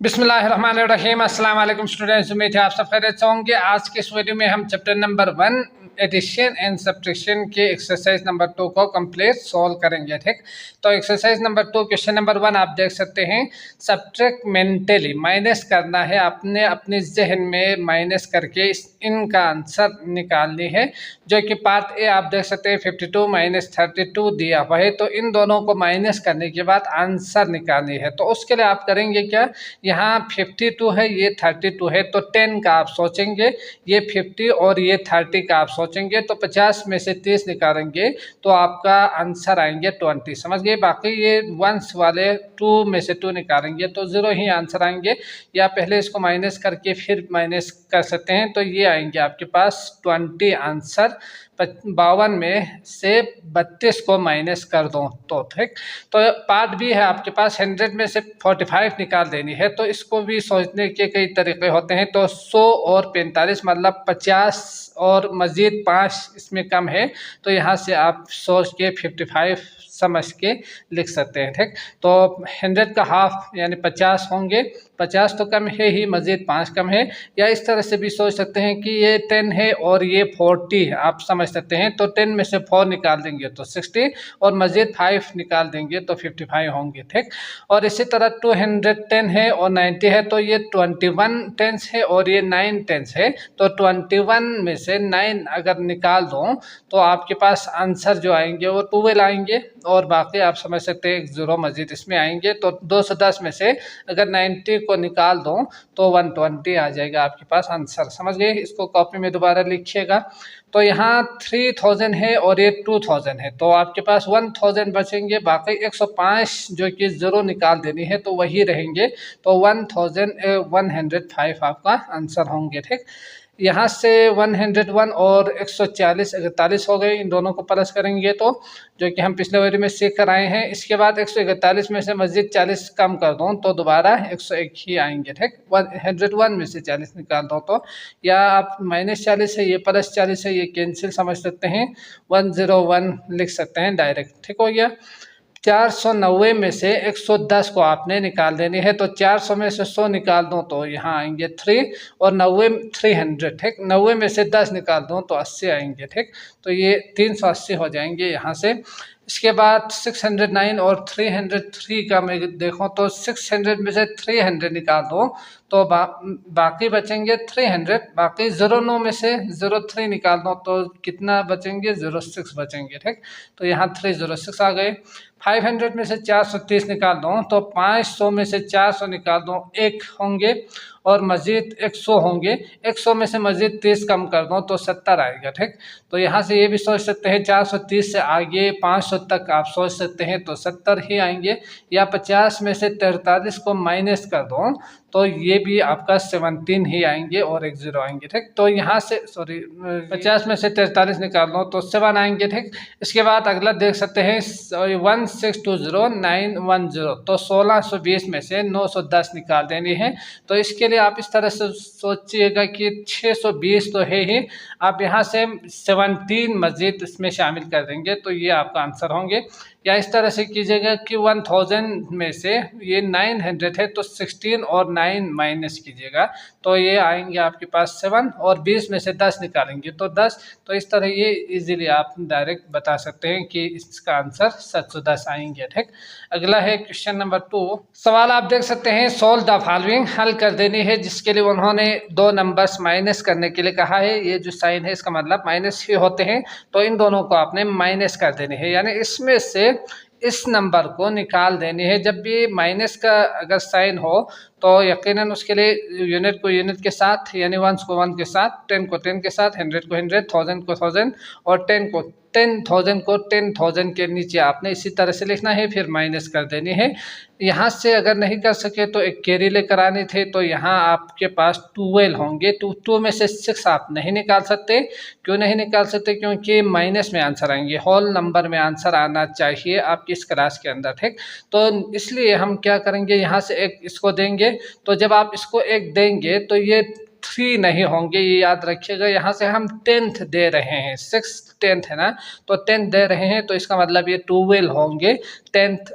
बिस्मिल्लाहिर्रहमानिर्रहीम। अस्सलाम वालेकुम स्टूडेंट्स, उम्मीद है आप सब खैरियत से होंगे। आज के इस वीडियो में हम chapter number 1 addition and subtraction के एक्सरसाइज नंबर 2 को कंप्लीट सॉल्व करेंगे। ठीक, तो एक्सरसाइज नंबर 2 क्वेश्चन नंबर 1 आप देख सकते हैं। सब्ट्रैक्ट मेंटली, माइनस करना है, आपने अपने जहन में माइनस करके इनका आंसर निकालनी है। जो कि पार्ट ए आप देख सकते हैं 52 माइनस 32 दिया हुआ है। तो इन दोनों को माइनस करने के बाद आंसर निकालनी है। तो उसके लिए आप करेंगे क्या, यहाँ 52 है, ये 32 है, तो 10 का आप सोचेंगे, ये 50 और ये 30 का आप सोचेंगे। तो 50 में से 30 निकालेंगे तो आपका आंसर आएंगे 20। समझ गए। बाकी ये वंस वाले 2 में से 2 निकालेंगे तो 0 ही आंसर आएंगे। या पहले इसको माइनस करके फिर माइनस कर सकते हैं, तो ये आएंगे आपके पास 20 आंसर। 52 में से 32 को माइनस कर दो तो ठीक। तो पार्ट भी है आपके पास, 100 में से 45 निकाल देनी है। तो इसको भी सोचने के कई तरीके होते हैं। तो 100 और 45 मतलब 50 और मज़ीद 5 इसमें कम है, तो यहाँ से आप सोच के 55 समझ के लिख सकते हैं। ठीक, तो 100 का हाफ यानी 50 होंगे, 50 तो कम है ही, मज़ीद 5 कम है। या इस तरह से भी सोच सकते हैं कि ये 10 है और ये 40 है, आप समझ सकते हैं। तो 10 में से 4 निकाल देंगे तो 60 और मज़ीद 5 निकाल देंगे तो 55 होंगे। ठीक, और इसी तरह 210 है और 90 है, तो ये 21 टेंस है और ये 9 टेंस है। तो 21 में से 9 अगर निकाल दो तो आपके पास आंसर जो आएंगे वो 12 आएंगे। और बाकी आप समझ सकते हैं 0 मज़ीद इसमें आएंगे। तो 210 में से अगर 90 को निकाल दो तो 120 आ जाएगा आपके पास आंसर। समझ गए। इसको कॉपी में दोबारा लिखिएगा। तो यहाँ 3000 है और ये 2000 है, तो आपके पास 1000 बचेंगे। बाकी 105 जो कि 0 निकाल देनी है तो वही रहेंगे। तो 1105 आपका आंसर होंगे। ठीक, यहाँ से 101 और 140 41 हो गए। इन दोनों को प्लस करेंगे तो जो कि हम पिछले वीडियो में सीख कर आए हैं। इसके बाद 141 में से मज़ीद 40 कम कर दो तो दोबारा 101 ही आएंगे। ठीक, 101 में से 40 निकाल दो तो, या आप -40 है, ये +40 है, ये कैंसिल समझ सकते हैं, 101 लिख सकते हैं डायरेक्ट। ठीक हो गया। 490 में से 110 को आपने निकाल देनी है। तो 400 में से 100 निकाल दो तो यहाँ आएंगे 3 और 90 300। ठीक, 90 में से 10 निकाल दो तो 80 आएंगे। ठीक, तो ये 380 हो जाएंगे यहाँ से। इसके बाद 609 और 303 का मैं देखूँ तो 600 में से 300 निकाल दो तो बाकी बचेंगे 300। बाकी 09 में से 03 निकाल दो तो कितना बचेंगे, 06 बचेंगे। ठीक, तो यहाँ 306 आ गए। 500 में से 430 निकाल दो तो 500 में से 400 निकाल दो 1 होंगे और मज़ीद 100 होंगे। 100 में से मज़ीद 30 कम कर दो तो 70 आएगा। ठीक, तो यहाँ से ये भी सोच सकते हैं 430 से आगे 500 तक आप सोच सकते हैं तो 70 ही आएंगे। या 50 में से 43 को माइनस कर दो तो ये भी आपका 17 ही आएंगे और 1 0 आएंगे। ठीक, तो यहाँ से 50 में से 43 निकाल दो तो 7 आएंगे। ठीक, इसके बाद अगला देख सकते हैं 1620910, तो 1620 में से 910 निकाल देनी है। तो इसके लिए आप इस तरह से सोचिएगा कि 620 तो है ही, आप यहाँ से 17 मज़ीद इसमें शामिल कर देंगे तो ये आपका आंसर होंगे। या इस तरह से कीजिएगा कि 1000 में से ये 900 है तो 16 और 9 माइनस कीजिएगा तो ये आएंगे आपके पास 7 और 20 में से 10 निकालेंगे तो 10। तो इस तरह ये इजीली आप डायरेक्ट बता सकते हैं कि इसका आंसर 710 आएंगे। ठीक, अगला है क्वेश्चन नंबर 2। सवाल आप देख सकते हैं, सोल्व द फॉलोइंग, हल कर देनी है, जिसके लिए उन्होंने 2 नंबर्स माइनस करने के लिए कहा है। ये जो साइन है इसका मतलब माइनस ही होते हैं, तो इन दोनों को आपने माइनस कर देनी है, यानी इसमें से इस नंबर को निकाल देनी है। जब भी माइनस का अगर साइन हो तो यकीनन उसके लिए यूनिट को यूनिट के साथ, यानी 1 को 1 के साथ, 10 को 10 के साथ, 100 को 100, 1000 को 1000 और 10 को 10,000 को 10,000 के नीचे आपने इसी तरह से लिखना है, फिर माइनस कर देनी है। यहाँ से अगर नहीं कर सके तो एक कैरी लेकर आने थे, तो यहाँ आपके पास 12 होंगे। 2 में से 6 आप नहीं निकाल सकते। क्यों नहीं निकाल सकते? क्योंकि माइनस में आंसर आएंगे, होल नंबर में आंसर आना चाहिए आपकी इस क्लास के अंदर। ठीक, तो इसलिए हम क्या करेंगे, यहाँ से एक इसको देंगे। तो जब आप इसको एक देंगे तो ये 3 नहीं होंगे, ये याद रखिएगा। यहाँ से हम 10th दे रहे हैं, 6 10th है ना, तो 10th दे रहे हैं तो इसका मतलब ये 12 होंगे, 10th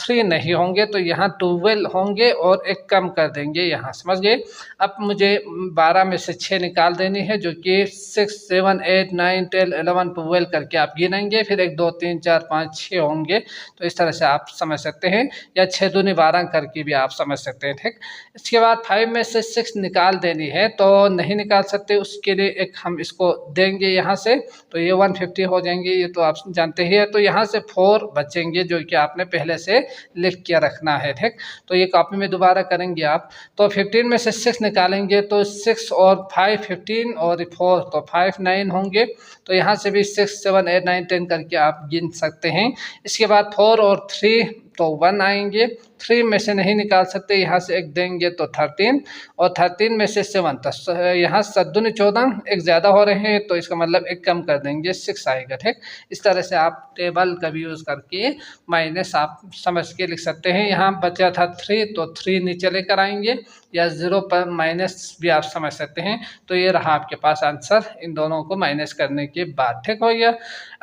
3 नहीं होंगे, तो यहाँ 12 होंगे और एक कम कर देंगे यहाँ, समझ गए। अब मुझे 12 में से 6 निकाल देनी है, जो कि 6 7 8 9 10 11 12 करके आप गिनेंगे, फिर 1 2 3 4 5 6 होंगे। तो इस तरह से आप समझ सकते हैं, या 6 दूनी 12 करके भी आप समझ सकते हैं, ठीक। इसके बाद 5 में से 6 निकाल देनी है, तो नहीं निकाल सकते, उसके लिए एक हम इसको देंगे यहाँ से, तो ये 150 हो जाएंगे, ये तो आप जानते ही है। तो यहाँ से 4 बचेंगे, जो कि आपने पहले से लिख के रखना है, ठीक। तो ये कॉपी में दोबारा करेंगे आप। तो 15 में से 6 निकालेंगे, तो 6 और 5 15 और 4 तो 5 9 होंगे। तो यहाँ से भी 6 7 8 9 10 करके आप गिन सकते हैं। इसके बाद 4 और 3 तो 1 आएंगे, 3 में से नहीं निकाल सकते, यहाँ से एक देंगे तो 13, और 13 में से 7, तो यहाँ 7 दूनी 14, एक ज़्यादा हो रहे हैं, तो इसका मतलब एक कम कर देंगे, 6 आएगा, ठीक। इस तरह से आप टेबल का भी यूज़ करके माइनस आप समझ के लिख सकते हैं। यहाँ बचा था 3, तो 3 नीचे लेकर आएंगे, या 0 पर माइनस भी आप समझ सकते हैं। तो ये रहा आपके पास आंसर, इन दोनों को माइनस करने के बाद, ठीक हो गया।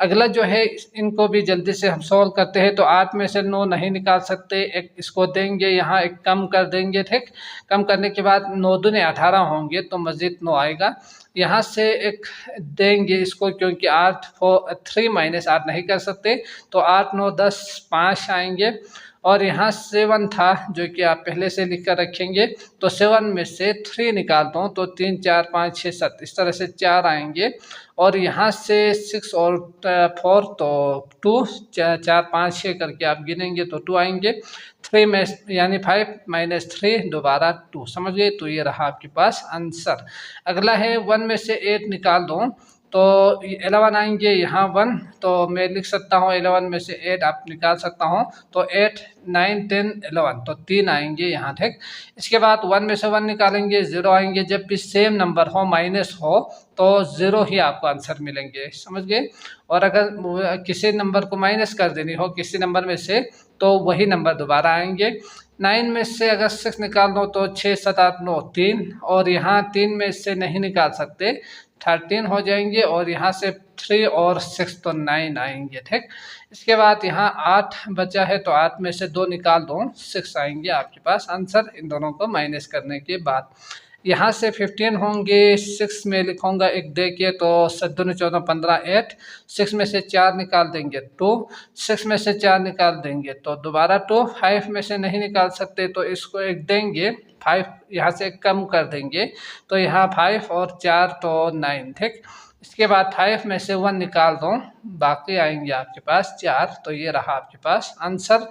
अगला जो है, इनको भी जल्दी से हम सॉल्व करते हैं। तो 8 में से 9 नहीं निकाल सकते, एक इसको देंगे, यहाँ एक कम कर देंगे, ठीक। कम करने के बाद 9 दूनी 18 होंगे, तो मज़ीद 9 आएगा। यहाँ से एक देंगे इसको, क्योंकि 3 माइनस 8 नहीं कर सकते, तो 8 9 10 5 आएंगे। और यहाँ 7 था, जो कि आप पहले से लिख कर रखेंगे, तो 7 में से 3 निकाल दो, तो 3 4 5 6 7, इस तरह से 4 आएंगे। और यहाँ से 6 और 4 तो 2, 4 5 6 करके आप गिनेंगे तो 2 आएंगे। 3 में यानी 5 माइनस 3 दोबारा 2, समझ गए। तो ये रहा आपके पास आंसर। अगला है 1 में से 8 निकाल दो, तो 11 आएंगे, यहाँ 1, तो मैं लिख सकता हूँ 11 में से 8 आप निकाल सकता हूँ, तो 8 9 10 11, तो 3 आएंगे यहाँ, ठीक। इसके बाद 1 में से 1 निकालेंगे, 0 आएंगे। जब भी सेम नंबर हो, माइनस हो, तो 0 ही आपको आंसर मिलेंगे, समझ गए। और अगर किसी नंबर को माइनस कर देनी हो किसी नंबर में से, तो वही नंबर दोबारा आएंगे। 9 में से अगर 6 निकाल दो, तो 6 7 8 9 3, और यहाँ 3 में से नहीं निकाल सकते, 13 हो जाएंगे। और यहाँ से 3 और 6 तो 9 आएंगे, ठीक। इसके बाद यहाँ 8 बचा है, तो 8 में से 2 निकाल दो, 6 आएंगे आपके पास आंसर, इन दोनों को माइनस करने के बाद। यहाँ से 15 होंगे, 6 में लिखूंगा एक दे के, तो 7 दूनी 14 15 8, 6 में से 4 निकाल देंगे 2, 6 में से 4 निकाल देंगे तो दोबारा 2, 5 में से नहीं निकाल सकते, तो इसको एक देंगे, 5 यहाँ से कम कर देंगे, तो यहाँ 5 और 4 तो 9, ठीक। इसके बाद 5 में से 1 निकाल दो, बाकी आएंगे आपके पास 4, तो ये रहा आपके पास आंसर।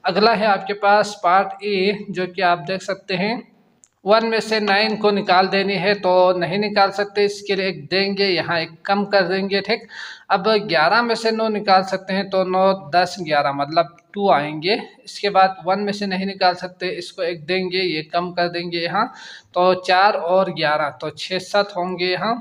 अगला है आपके पास पार्ट ए, जो कि आप देख सकते हैं। 1 में से 9 को निकाल देनी है, तो नहीं निकाल सकते, इसके लिए एक देंगे, यहाँ एक कम कर देंगे, ठीक। अब 11 में से 9 निकाल सकते हैं, तो 9 10 11 मतलब 2 आएंगे। इसके बाद 1 में से नहीं निकाल सकते, इसको एक देंगे, ये कम कर देंगे यहाँ, तो 4 और 11 तो 6 7 होंगे यहाँ,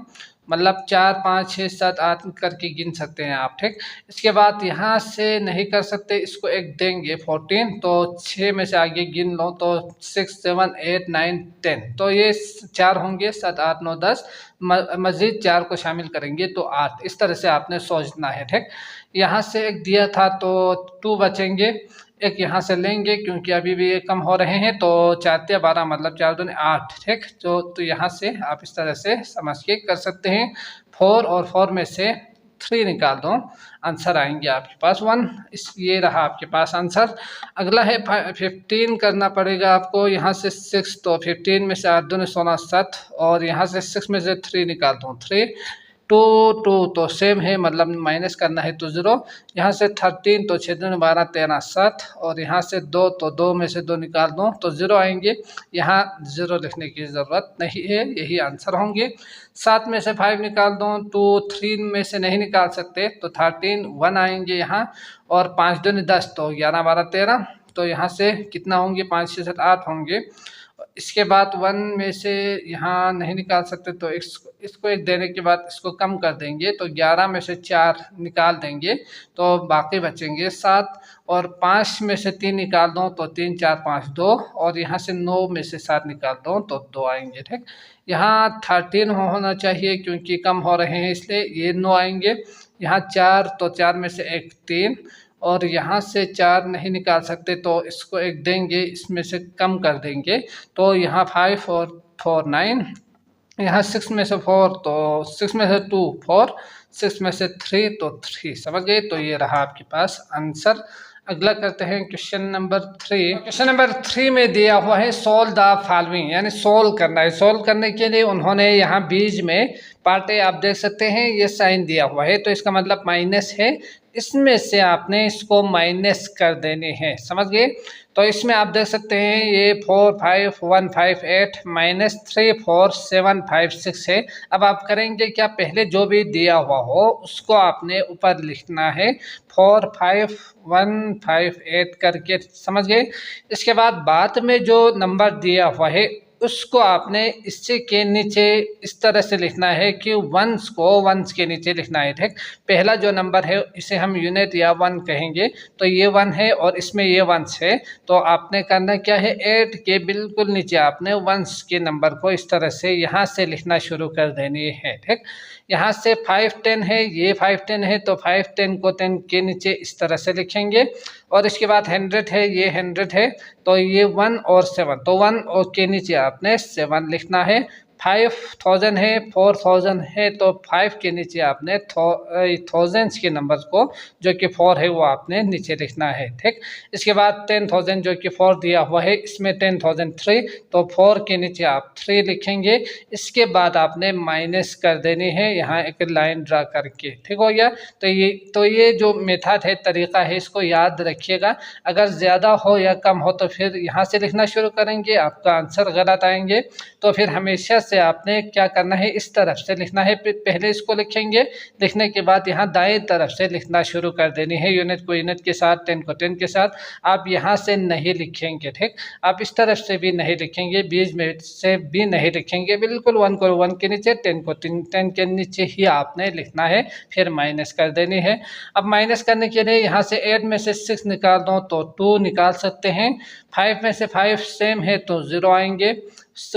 मतलब 4 5 6 7 8 करके गिन सकते हैं आप, ठीक। इसके बाद यहाँ से नहीं कर सकते, इसको एक देंगे 14, तो 6 में से आगे गिन लो, तो 6 7 8 9 10, तो ये 4 होंगे, 7 8 9 10, मज़ीद 4 को शामिल करेंगे तो 8। इस तरह से आपने सोचना है, ठीक। यहाँ से एक दिया था, तो 2 बचेंगे, एक यहाँ से लेंगे, क्योंकि अभी भी ये कम हो रहे हैं, तो 4 12 मतलब 4 दूनी 8, ठीक। तो यहाँ से आप इस तरह से समझ के कर सकते हैं। 4 और 4 में से 3 निकाल दो, आंसर आएंगे आपके पास 1। ये रहा आपके पास आंसर। अगला है 15 करना पड़ेगा आपको। यहाँ से 6, तो 15 में से 8 दूनी 16 7, और यहाँ से 6 में से 3 निकाल दो, 3 2 2 तो सेम है, मतलब माइनस करना है तो 0। यहाँ से 13, तो 6 दूनी 12 13 7, और यहाँ से 2, तो 2 में से 2 निकाल दो, तो 0 आएंगे। यहाँ 0 लिखने की ज़रूरत नहीं है, यही आंसर होंगे। 7 में से 5 निकाल दो, तो 3 में से नहीं निकाल सकते, तो 13 1 आएंगे यहाँ, और 5 दूनी 10, तो 11 12 13, तो यहाँ से कितना होंगे, 5 6 7 8 होंगे। इसके बाद 1 में से यहाँ नहीं निकाल सकते तो इसको 1 देने के बाद इसको कम कर देंगे, तो 11 में से 4 निकाल देंगे तो बाकी बचेंगे 7, और 5 में से 3 निकाल दो तो 3 4 5 2, और यहाँ से 9 में से 7 निकाल दो तो 2 आएंगे। ठीक, यहाँ 13 होना चाहिए क्योंकि कम हो रहे हैं इसलिए ये 9 आएंगे। यहाँ 4 तो 4 में से 1 3, और यहाँ से 4 नहीं निकाल सकते तो इसको 1 देंगे, इसमें से कम कर देंगे तो यहाँ 5 और 4 9, यहाँ 6 में से 4 तो 6 में से 2 4, 6 में से 3 तो 3। समझ गए? तो ये रहा आपके पास आंसर। अगला करते हैं क्वेश्चन नंबर 3। क्वेश्चन नंबर 3 में दिया हुआ है सोल्व द फॉलोइंग, यानी सोल्व करना है। सोल्व करने के लिए उन्होंने यहाँ बीच में पार्ट ए आप देख सकते हैं ये साइन दिया हुआ है, तो इसका मतलब माइनस है, इसमें से आपने इसको माइनस कर देने हैं। समझ गए? तो इसमें आप देख सकते हैं ये 4 5 1 5 8 माइनस 3 4 7 5 6 है। अब आप करेंगे क्या, पहले जो भी दिया हुआ हो उसको आपने ऊपर लिखना है 4 5 1 5 8 करके। समझ गए? इसके बाद में जो नंबर दिया हुआ है उसको आपने इससे के नीचे इस तरह से लिखना है कि वंस को वंस के नीचे लिखना है। ठीक, पहला जो नंबर है इसे हम यूनिट या 1 कहेंगे, तो ये 1 है और इसमें ये वंस है, तो आपने करना क्या है 8 के बिल्कुल नीचे आपने वंस के नंबर को इस तरह से यहाँ से लिखना शुरू कर देनी है। ठीक, यहाँ से 5 10 है, ये 5 10 है, तो 5 10 को 10 के नीचे इस तरह से लिखेंगे, और इसके बाद 100 है, ये 100 है, तो ये 1 और 7, तो 1 और के नीचे आपने 7 लिखना है। 5000 है, 4000 है, तो 5 के नीचे आपने थाउजेंड्स के नंबर को जो कि 4 है वो आपने नीचे लिखना है। ठीक, इसके बाद 10,000 जो कि 4 दिया हुआ है, इसमें 10,003, तो 4 के नीचे आप 3 लिखेंगे। इसके बाद आपने माइनस कर देनी है यहाँ एक लाइन ड्रा करके। ठीक हो गया? तो ये जो मेथड है, तरीका है, इसको याद रखिएगा। अगर ज़्यादा हो या कम हो तो फिर यहाँ से लिखना शुरू करेंगे, आपका आंसर गलत आएंगे, तो फिर हमेशा से आपने क्या करना है इस तरफ से लिखना है। पहले इसको लिखेंगे, लिखने के बाद यहाँ दाएं तरफ से लिखना शुरू कर देनी है, यूनिट को यूनिट के साथ, 10 को 10 के साथ। आप यहाँ से नहीं लिखेंगे। ठीक, आप इस तरफ से भी नहीं लिखेंगे, बीच में से भी नहीं लिखेंगे, बिल्कुल 1 को 1 के नीचे, 10 को 10 के नीचे ही आपने लिखना है, फिर माइनस कर देनी है। अब माइनस करने के लिए यहाँ से 8 में से 6 निकाल दो तो 2 निकाल सकते हैं, 5 में से 5 सेम है तो 0 आएंगे,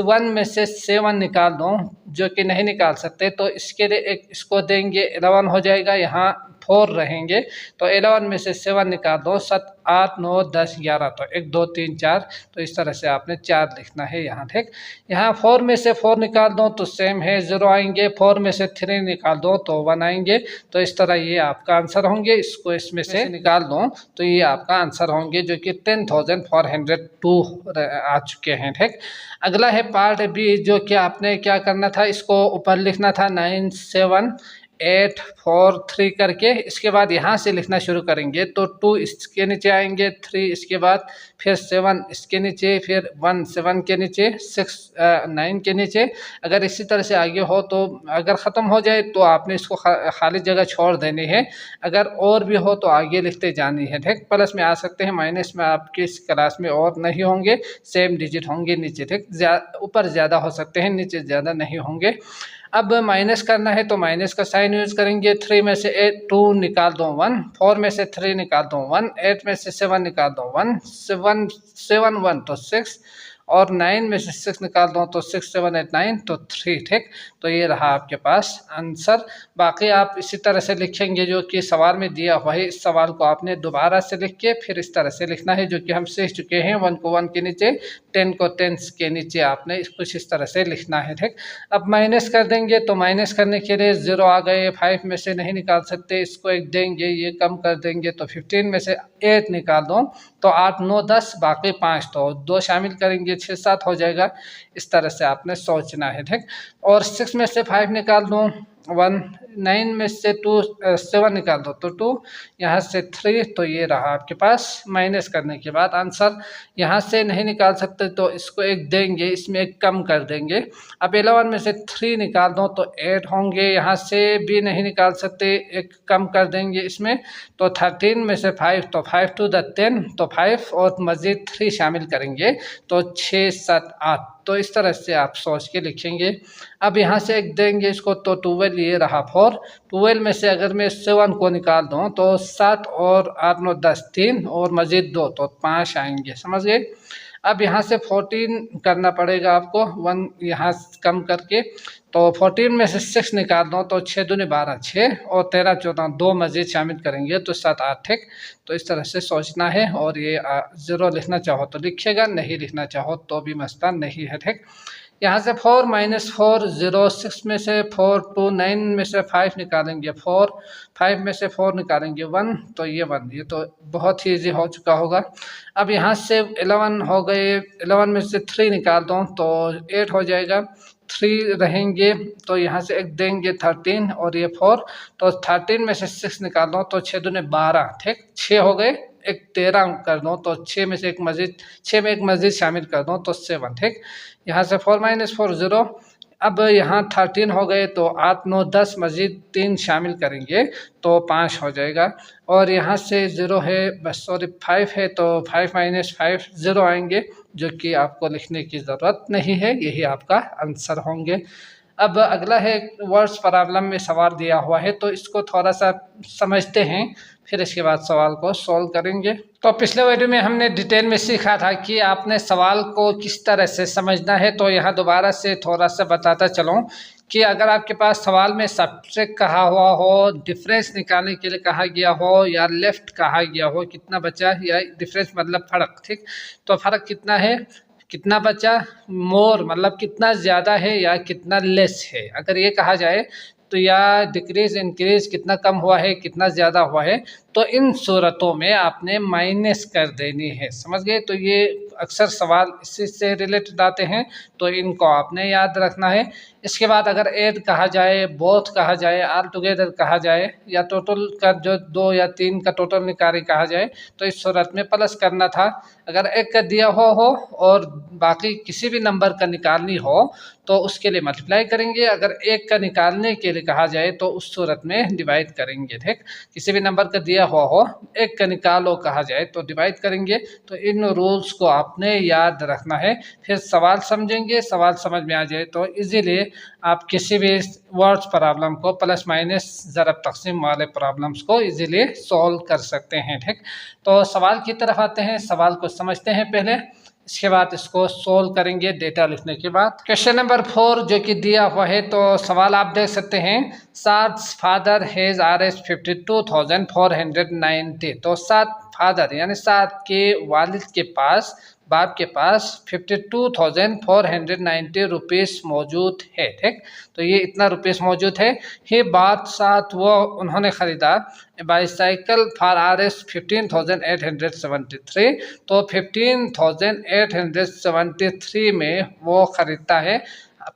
1 में से 7 निकाल दो जो कि नहीं निकाल सकते, तो इसके लिए एक इसको देंगे, 11 हो जाएगा, यहाँ 4 रहेंगे, तो 11 में से 7 निकाल दो, 7 8 9 10 11, तो 1 2 3 4, तो इस तरह से आपने 4 लिखना है यहाँ। ठीक, यहाँ 4 में से 4 निकाल दो तो सेम है, 0 आएंगे, 4 में से 3 निकाल दो तो 1 आएंगे, तो इस तरह ये आपका आंसर होंगे। इसको इसमें से निकाल दो तो ये आपका आंसर होंगे जो कि 10,402 आ चुके हैं। ठीक, अगला है पार्ट बी, जो कि आपने क्या करना था, इसको ऊपर लिखना था 9 7 8 4 3 करके। इसके बाद यहाँ से लिखना शुरू करेंगे तो 2 इसके नीचे आएंगे, 3 इसके बाद, फिर 7 इसके नीचे, फिर 1 7 के नीचे, 6 9 के नीचे। अगर इसी तरह से आगे हो तो अगर ख़त्म हो जाए तो आपने इसको खाली जगह छोड़ देनी है, अगर और भी हो तो आगे लिखते जानी है। ठीक, प्लस में आ सकते हैं, माइनस में आपकी इस क्लास में और नहीं होंगे, सेम डिजिट होंगे नीचे। ठीक, ऊपर ज़्यादा हो सकते हैं, नीचे ज़्यादा नहीं होंगे। अब माइनस करना है तो माइनस का साइन यूज करेंगे, 3 में से 2 निकाल दो 1, 4 में से 3 निकाल दो 1, 8 में से 7 निकाल दो 1, 7 1 तो 6, और 9 में से 6 निकाल दो तो 6 7 8 9 तो 3। ठीक, तो ये रहा आपके पास आंसर। बाकी आप इसी तरह से लिखेंगे जो कि सवाल में दिया हुआ है, इस सवाल को आपने दोबारा से लिख के फिर इस तरह से लिखना है जो कि हम सीख चुके हैं, 1 को 1 के नीचे, 10 को 10 के नीचे आपने कुछ इस तरह से लिखना है। ठीक, अब माइनस कर देंगे तो माइनस करने के लिए 0 आ गए, 5 में से नहीं निकाल सकते, इसको 1 देंगे, ये कम कर देंगे, तो 15 में से 8 निकाल दो तो 8 9 10, बाकी 5, तो 2 शामिल करेंगे, 6 7 हो जाएगा। इस तरह से आपने सोचना है। ठीक, और 6 में से 5 निकाल दूँ 9 में से 7 निकाल दो तो 2, यहाँ से 3, तो ये रहा आपके पास। माइनस करने के बाद आंसर यहाँ से नहीं निकाल सकते तो इसको एक देंगे, इसमें एक कम कर देंगे। अब 11 में से 3 निकाल दो तो 8 होंगे, यहाँ से भी नहीं निकाल सकते, एक कम कर देंगे इसमें। तो 13 में से 5, तो 5 टू द 10, तो 5 और मज़ीद 3 शामिल करेंगे तो 6, 7, 8। तो इस तरह से आप सोच के लिखेंगे। अब यहाँ से एक देंगे इसको तो 12, ये रहा 4। 12 में से अगर मैं 7 को निकाल दूँ तो 7 और 8, 9, 10, 3 और मज़ीद 2 तो 5 आएंगे, समझ गए। अब यहाँ से 14 करना पड़ेगा आपको, 1 यहाँ कम करके। तो 14 में से 6 निकाल दो तो 6 दूनी 12, 6 और 13, 14, 2 मज़ीद शामिल करेंगे तो 7, 8। ठीक, तो इस तरह से सोचना है। और ये 0 लिखना चाहो तो लिखिएगा, नहीं लिखना चाहो तो भी मसला नहीं है। ठीक, यहाँ से 4 - 4 0, 6 में से 4 2, 9 में से 5 निकालेंगे 4, 5 में से 4 निकालेंगे 1, तो ये 1, ये तो बहुत ही ईजी हो चुका होगा। अब यहाँ से 11 हो गए, 11 में से 3 निकाल दो तो 8 हो जाएगा, 3 रहेंगे तो यहाँ से एक देंगे 13 और ये 4, तो 13 में से 6 निकाल दो तो 6 दूने 12। ठीक, 6 हो गए, एक 13 कर दो तो 6 में से एक मज़ीद, 6 में एक मज़ीद शामिल कर दो तो 7। ठीक, यहाँ से 4 - 4 0। अब यहाँ 13 हो गए तो 8, 9, 10 मज़ीद 3 शामिल करेंगे तो 5 हो जाएगा। और यहाँ से 0 है, बस सॉरी 5 है तो 5 - 5 0 आएंगे, जो कि आपको लिखने की ज़रूरत नहीं है, यही आपका आंसर होंगे। अब अगला है वर्ड्स प्रॉब्लम में सवाल दिया हुआ है, तो इसको थोड़ा सा समझते हैं, फिर इसके बाद सवाल को सॉल्व करेंगे। तो पिछले वीडियो में हमने डिटेल में सीखा था कि आपने सवाल को किस तरह से समझना है। तो यहाँ दोबारा से थोड़ा सा बताता चलूँ कि अगर आपके पास सवाल में सब्ट्रैक्ट कहा हुआ हो, डिफरेंस निकालने के लिए कहा गया हो, या लेफ्ट कहा गया हो कितना बचा, या डिफरेंस मतलब फ़र्क। ठीक, तो फ़र्क कितना है, कितना बचा, मोर मतलब कितना ज़्यादा है या कितना लेस है। अगर ये कहा जाए तो या डिक्रीज इंक्रीज कितना कम हुआ है कितना ज़्यादा हुआ है, तो इन सूरतों में आपने माइनस कर देनी है, समझ गए। तो ये अक्सर सवाल इसी से रिलेटेड आते हैं, तो इनको आपने याद रखना है। इसके बाद अगर एड कहा जाए, बोथ कहा जाए, ऑल टुगेदर कहा जाए, या टोटल का जो 2 या 3 का टोटल निकाल कहा जाए, तो इस सूरत में प्लस करना था। अगर एक का दिया हो और बाकी किसी भी नंबर का निकालनी हो तो उसके लिए मल्टीप्लाई करेंगे। अगर एक का निकालने के लिए कहा जाए तो उस सूरत में डिवाइड करेंगे। ठीक, किसी भी नंबर का दिया हुआ हो, एक का निकालो कहा जाए तो डिवाइड करेंगे। तो इन रूल्स को आपने याद रखना है, फिर सवाल समझेंगे, सवाल समझ में आ जाए तो इजीली आप किसी भी वर्ड्स प्रॉब्लम को प्लस माइनस ज़रब तक़सीम वाले प्रॉब्लम्स को इजीली सॉल्व कर सकते हैं। ठीक, तो सवाल की तरफ आते हैं, सवाल को समझते हैं पहले, इसके बाद इसको सोल्व करेंगे डेटा लिखने के बाद। क्वेश्चन नंबर 4 जो कि दिया हुआ है, तो सवाल आप देख सकते हैं, साद's फादर हैज़ Rs 52,490। तो साद फादर यानी साद के वालिद के पास, बाप के पास 52,490 रुपीस मौजूद है। ठीक, तो ये इतना रुपीस मौजूद है। ही बात साथ वो उन्होंने ख़रीदा बाईसाइकिल फॉर Rs 15,873। तो 15,873 में वो ख़रीदता है।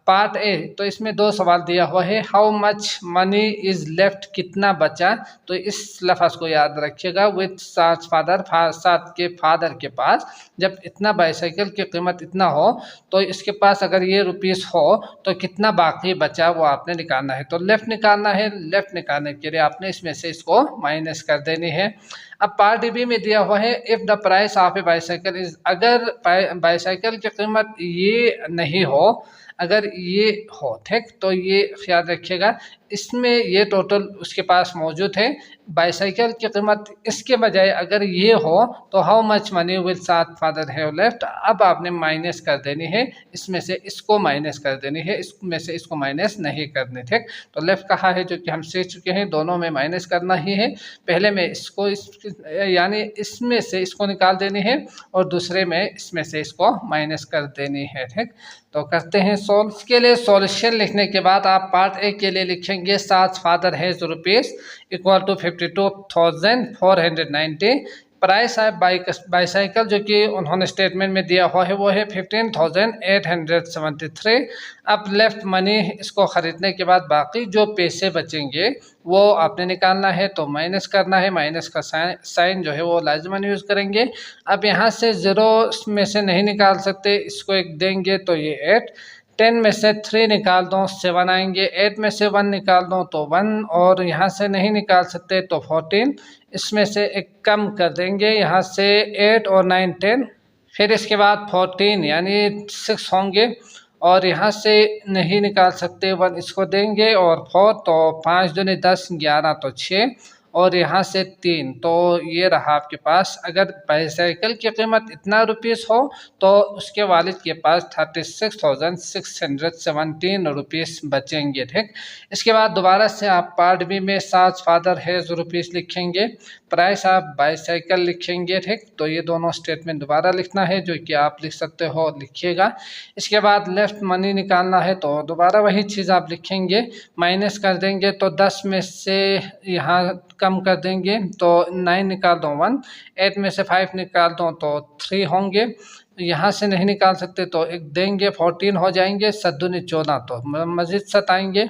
पार्ट ए, तो इसमें 2 सवाल दिया हुआ है, how much money is left, कितना बचा। तो इस लफ्ज़ को याद रखिएगा, विथ साथ फादर, साथ के फादर के पास जब इतना बाईसाइकिल की कीमत इतना हो तो इसके पास अगर ये रुपीस हो तो कितना बाकी बचा वो आपने निकालना है। तो लेफ़्ट निकालना है, लेफ़्ट निकालने के लिए आपने इसमें से इसको माइनस कर देनी है। अब पार्ट बी में दिया हुआ है, if the price of A bicycle is, अगर बाईसाइकिल की कीमत ये नहीं हो, अगर ये हो। ठीक, तो ये ख्याल रखिएगा, इसमें ये टोटल उसके पास मौजूद है, बाईसाइकिल की कीमत इसके बजाय अगर ये हो तो हाउ मच मनी विल साथ फादर हैव लेफ्ट। अब आपने माइनस कर देनी है, इसमें से इसको माइनस कर देनी है, इसमें से इसको माइनस नहीं करनी। ठीक, तो लेफ्ट कहा है जो कि हम सीख चुके हैं, दोनों में माइनस करना ही है। पहले में इसको यानी इसमें से इसको निकाल देनी है और दूसरे में इसमें से इसको माइनस कर देनी है। ठीक, तो करते हैं सॉल्व। के लिए सॉल्यूशन लिखने के बाद आप पार्ट ए के लिए लिखेंगे, साथ father has rupees equal to 52,490। Price है बाईसाइकिल जो कि उन्होंने स्टेटमेंट में दिया हुआ है वो है 15,873। अब लेफ्ट मनी, इसको ख़रीदने के बाद बाकी जो पैसे बचेंगे वो आपने निकालना है, तो माइनस करना है। माइनस का साइन जो है वो लाजमन यूज़ करेंगे। अब यहाँ से ज़ीरो में से नहीं निकाल सकते, इसको एक देंगे तो ये 8। 10 में से 3 निकाल दो 7 आएंगे। 8 में से 1 निकाल दो तो 1, और यहाँ से नहीं निकाल सकते तो 14। इसमें से एक कम कर देंगे, यहाँ से 8 और 9 10, फिर इसके बाद 14 यानी 6 होंगे, और यहाँ से नहीं निकाल सकते 1, इसको देंगे और 4, तो 5 दूनी 10, 11 तो 6, और यहाँ से 3। तो ये रहा आपके पास। अगर बाईसाइकिल की कीमत इतना रुपीस हो तो उसके वालिद के पास 36,617 रुपीस बचेंगे। ठीक, इसके बाद दोबारा से आप पार्ट बी में साज फादर हैज़ रुपीस लिखेंगे, प्राइस आप बाईसाइकिल लिखेंगे। ठीक, तो ये दोनों स्टेटमेंट दोबारा लिखना है, जो कि आप लिख सकते हो, लिखिएगा। इसके बाद लेफ्ट मनी निकालना है, तो दोबारा वही चीज़ आप लिखेंगे, माइनस कर देंगे तो 10 में से यहाँ कम कर देंगे तो 9 निकाल दो 1, 8 में से 5 निकाल दो तो 3 होंगे, यहाँ से नहीं निकाल सकते तो एक देंगे, 14 हो जाएंगे, 7 दूनी 14, तो मजीद 7 आएंगे।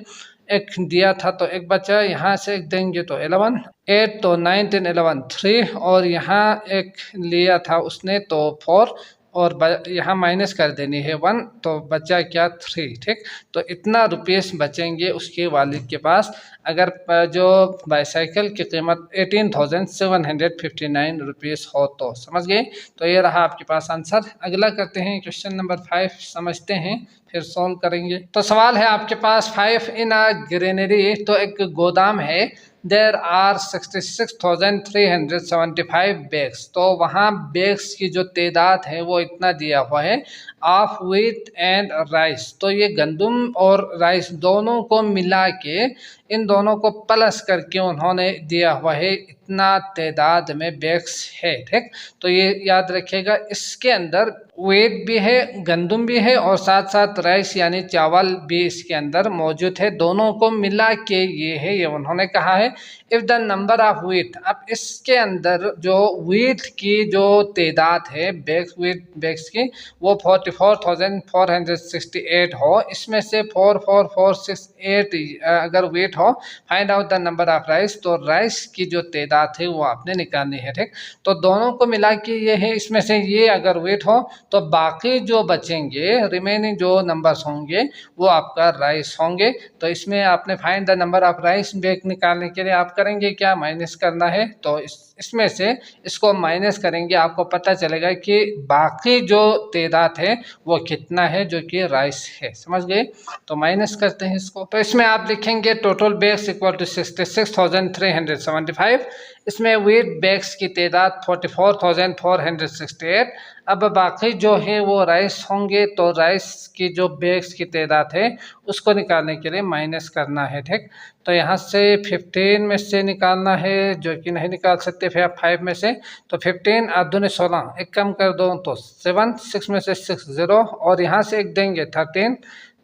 एक दिया था तो एक बचा, यहाँ से एक देंगे तो 11, 8 तो 9 10 11 3, और यहाँ एक लिया था उसने तो 4, और यहाँ माइनस कर देनी है 1, तो बचा क्या 3। ठीक, तो इतना रुपीस बचेंगे उसके वालिद के पास अगर जो बाईसाइकिल की कीमत 18,759 रुपीस हो तो। समझ गए? तो ये रहा आपके पास आंसर। अगला करते हैं, क्वेश्चन नंबर 5 समझते हैं, फिर सॉल्व करेंगे। तो सवाल है आपके पास, 5 इन अ ग्रेनरी, तो एक गोदाम है, देर आर 66,375 बैग्स, तो वहाँ बैग्स की जो तादाद है वो इतना दिया हुआ है, ऑफ व्हीट एंड राइस, तो ये गंदम और राइस दोनों को मिला के, इन दोनों को प्लस करके उन्होंने दिया हुआ है इतना तादाद में बैग्स है। ठीक, तो ये याद रखिएगा, इसके अंदर व्हीट भी है, गंदम भी है, और साथ साथ राइस यानी चावल भी इसके अंदर मौजूद है, दोनों को मिला के ये है, ये उन्होंने कहा है। If the number of wheat, अब इसके अंदर जो व्हीट की जो तादाद है बैग्स की वो 44,468 हो, इसमें से 44468 अगर व्हीट हो, find out the number of rice, तो राइस की जो तादाद है वो आपने निकालनी है। ठीक, तो दोनों को मिला के ये है, इसमें से ये अगर व्हीट हो तो बाकी जो बचेंगे रिमेनिंग जो नंबर्स होंगे वो आपका राइस होंगे। तो इसमें आपने find the number of rice bag निकालने के लिए आप करेंगे क्या, माइनस करना है, तो इसमें से इसको माइनस करेंगे, आपको पता चलेगा कि बाकी जो तादाद है वो कितना है जो कि राइस है। समझ गए? तो माइनस करते हैं इसको, तो इसमें आप लिखेंगे टोटल बैग्स इक्वल टू 66,375, इसमें व्हीट बैग्स की तादाद 44,468। अब बाकी जो है वो राइस होंगे, तो राइस की जो बैग्स की तादाद है उसको निकालने के लिए माइनस करना है। ठीक, तो यहाँ से 15 में से निकालना है, जो कि नहीं निकाल सकते फिर 5 में से, तो 15 और दूनी 16, एक कम कर दो तो 7, 6 में से 6 0, और यहाँ से एक देंगे 13,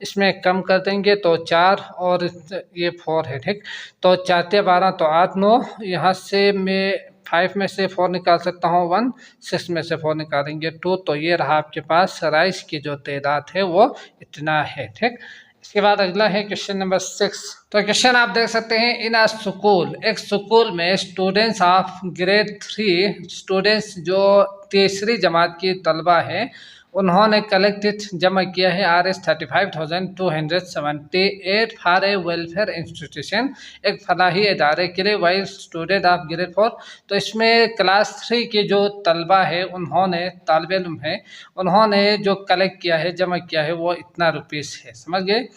इसमें कम कर देंगे तो 4, और ये 4 है। ठीक, तो 4 12, तो 8 9, यहाँ से मैं 5 में से 4 निकाल सकता हूँ 1, 6 में से 4 निकालेंगे 2, तो ये रहा आपके पास राइस की जो तादाद है वो इतना है। ठीक, इसके बाद अगला है क्वेश्चन नंबर 6। तो क्वेश्चन आप देख सकते हैं, इन अ स्कूल, एक स्कूल में स्टूडेंट्स ऑफ ग्रेड 3, स्टूडेंट्स जो तीसरी जमात की तलबा है, उन्होंने कलेक्टेड जमा किया है Rs 35,278 for a welfare institution, एक फलाही इदारे के लिए, वाइल स्टूडेंट ऑफ ग्रेड 4, तो इसमें क्लास 3 के जो तलबा है उन्होंने, तालिब इल्म है, उन्होंने जो कलेक्ट किया है, जमा किया है वो इतना रुपीस है। समझ गए?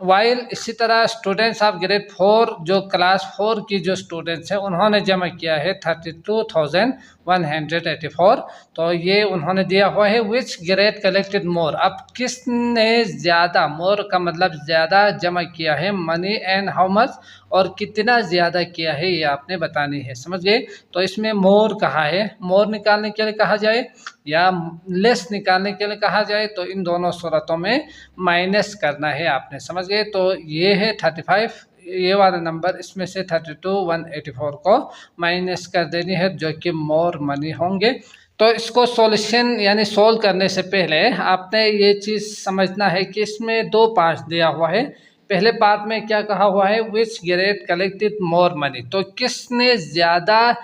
वाइल इसी तरह स्टूडेंट्स ऑफ ग्रेड 4, जो क्लास 4 की जो स्टूडेंट्स हैं उन्होंने जमा किया है 32,184, तो ये उन्होंने दिया हुआ है विच ग्रेड कलेक्टेड मोर, अब किसने ज़्यादा, मोर का मतलब ज़्यादा जमा किया है, मनी एंड हाउ मच, और कितना ज़्यादा किया है ये आपने बतानी है। समझ गए? तो इसमें मोर कहा है, मोर निकालने के लिए कहा जाए या लेस निकालने के लिए कहा जाए, तो इन दोनों सूरतों में माइनस करना है आपने। समझ गए? तो ये है 35, ये वाला नंबर इसमें से 32 184 को माइनस कर देनी है, जो कि मोर मनी होंगे। तो इसको सॉल्यूशन यानी सोल्व करने से पहले आपने ये चीज़ समझना है कि इसमें दो पार्ट दिया हुआ है। पहले पार्ट में क्या कहा हुआ है, विच ग्रेड कलेक्टेड मोर मनी, तो किसने ज़्यादा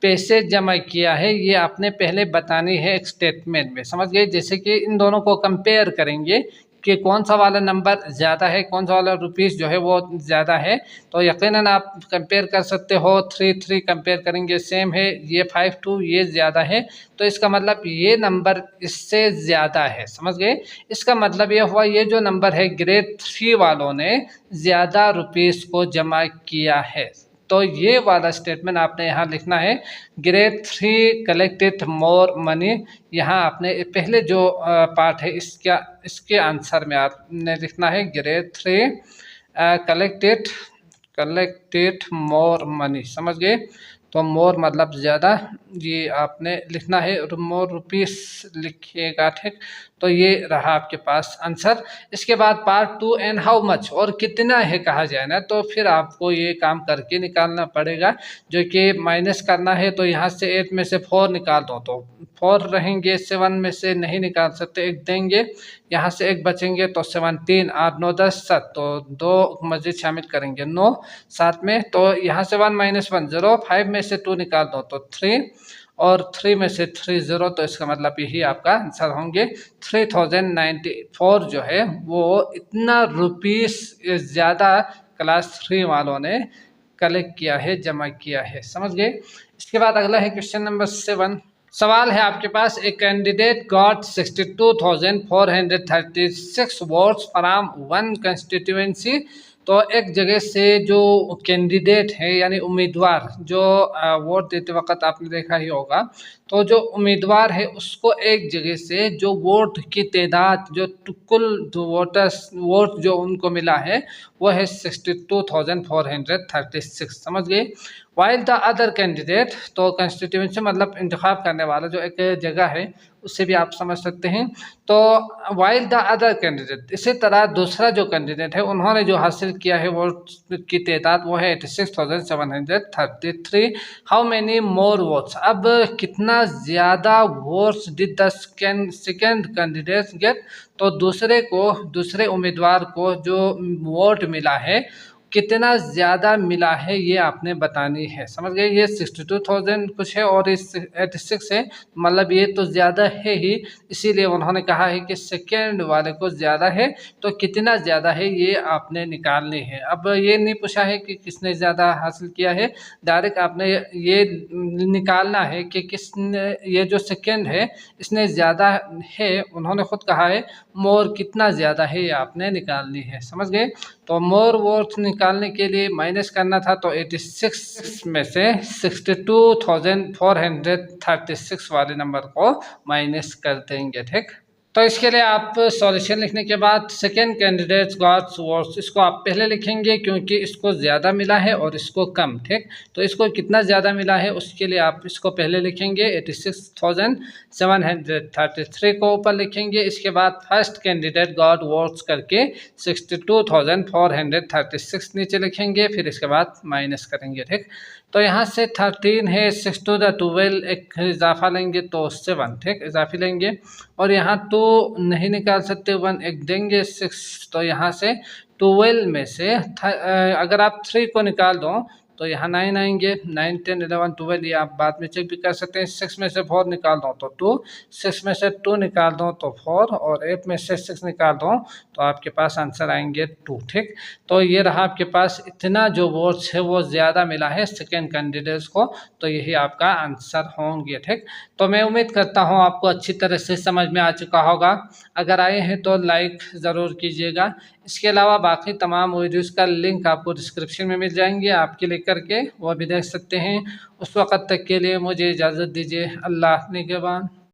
पैसे जमा किया है ये आपने पहले बतानी है एक स्टेटमेंट में, समझ गए। जैसे कि इन दोनों को कंपेयर करेंगे कि कौन सा वाला नंबर ज़्यादा है, कौन सा वाला रुपीस जो है वो ज़्यादा है। तो यकीनन आप कंपेयर कर सकते हो, 3 कंपेयर करेंगे सेम है, ये 5 ये ज़्यादा है, तो इसका मतलब ये नंबर इससे ज़्यादा है, समझ गए। इसका मतलब ये हुआ ये जो नंबर है ग्रेड 3 वालों ने ज़्यादा रुपीस को जमा किया है। तो ये वाला स्टेटमेंट आपने यहाँ लिखना है, ग्रेड 3 कलेक्टेड मोर मनी। यहाँ आपने पहले जो पार्ट है इसके आंसर में आपने लिखना है ग्रेड 3 कलेक्टेड मोर मनी, समझ गए। तो मोर मतलब ज़्यादा, ये आपने लिखना है, मोर रुपीस लिखिएगा, ठीक। तो ये रहा आपके पास आंसर। इसके बाद पार्ट 2 एंड हाउ मच, और कितना है कहा जाए ना, तो फिर आपको ये काम करके निकालना पड़ेगा, जो कि माइनस करना है। तो यहाँ से 8 में से 4 निकाल दो तो 4 रहेंगे, 7 में से नहीं निकाल सकते, 1 देंगे, यहाँ से 1 बचेंगे, तो 7 3 8 9 10 7, तो 2 मजीद शामिल करेंगे 9 7 में। तो यहाँ से 1 - 1 0, 5 में से 2 निकाल दो तो 3, और 3 में से 3 0, तो इसका मतलब यही आपका आंसर होंगे। 3094 जो है वो इतना रुपीस ज़्यादा क्लास 3 वालों ने कलेक्ट किया है, जमा किया है, समझ गए। इसके बाद अगला है क्वेश्चन नंबर 7। सवाल है आपके पास, a candidate got 62,436 votes from one constituency. तो एक जगह से जो कैंडिडेट है यानी उम्मीदवार, जो वोट देते वक्त आपने देखा ही होगा, तो जो उम्मीदवार है उसको एक जगह से जो वोट की तादाद, जो कुल वोट जो उनको मिला है वो है 62,436, समझ गए। वाइल द अदर कैंडिडेट, तो कंस्टिट्यूएंसी मतलब इंतखाब करने वाला जो एक जगह है, उससे भी आप समझ सकते हैं। तो वाइल द अदर कैंडिडेट, इसी तरह दूसरा जो कैंडिडेट है उन्होंने जो हासिल किया है वोट की तादाद वो है 86,733। हाउ मैनी मोर वोट्स, अब कितना ज़्यादा votes did the second candidate get, तो दूसरे उम्मीदवार को जो वोट मिला है कितना ज़्यादा मिला है ये आपने बतानी है, समझ गए। ये 62,000 कुछ है और इस 86 है, मतलब ये तो ज़्यादा है ही, इसीलिए उन्होंने कहा है कि सेकेंड वाले को ज़्यादा है, तो कितना ज़्यादा है ये आपने निकालनी है। अब ये नहीं पूछा है कि किसने ज़्यादा हासिल किया है, डायरेक्ट आपने ये निकालना है कि किसने, ये जो सेकेंड है इसने ज़्यादा है, उन्होंने खुद कहा है मोर, कितना ज़्यादा है ये आपने निकालनी है, समझ गए। तो मोर वोट निकालने के लिए माइनस करना था, तो 86 में से 62,436 वाले नंबर को माइनस कर देंगे, ठीक। तो इसके लिए आप सॉल्यूशन लिखने के बाद सेकेंड कैंडिडेट गॉट्स वोट्स, इसको आप पहले लिखेंगे क्योंकि इसको ज़्यादा मिला है और इसको कम, ठीक। तो इसको कितना ज़्यादा मिला है उसके लिए आप इसको पहले लिखेंगे, 86,733 को ऊपर लिखेंगे। इसके बाद फर्स्ट कैंडिडेट गॉट वोट्स करके 62,436 नीचे लिखेंगे, फिर इसके बाद माइनस करेंगे, ठीक। तो यहाँ से 13 है, 6 to the 12 एक इजाफा लेंगे तो 7, ठीक, इजाफी लेंगे, और यहाँ 2 नहीं निकाल सकते, 1 एक देंगे, 6, तो यहाँ से 12 में से अगर आप 3 को निकाल दो तो यहाँ 9 आएंगे, 9 10 11 12, ये आप बाद में चेक भी कर सकते हैं। 6 में से 4 निकाल दो तो 2, 6 में से 2 निकाल दो तो 4, और 8 में से 6 निकाल दो तो आपके पास आंसर आएंगे 2, ठीक। तो ये रहा आपके पास, इतना जो वोट्स है वो ज़्यादा मिला है सेकेंड कैंडिडेट्स को, तो यही आपका आंसर होंगे, ठीक। तो मैं उम्मीद करता हूँ आपको अच्छी तरह से समझ में आ चुका होगा। अगर आए हैं तो लाइक ज़रूर कीजिएगा। इसके अलावा बाकी तमाम वीडियोस का लिंक आपको डिस्क्रिप्शन में मिल जाएंगे, आप क्लिक करके वो भी देख सकते हैं। उस वक़्त तक के लिए मुझे इजाज़त दीजिए। अल्लाह निगहबान।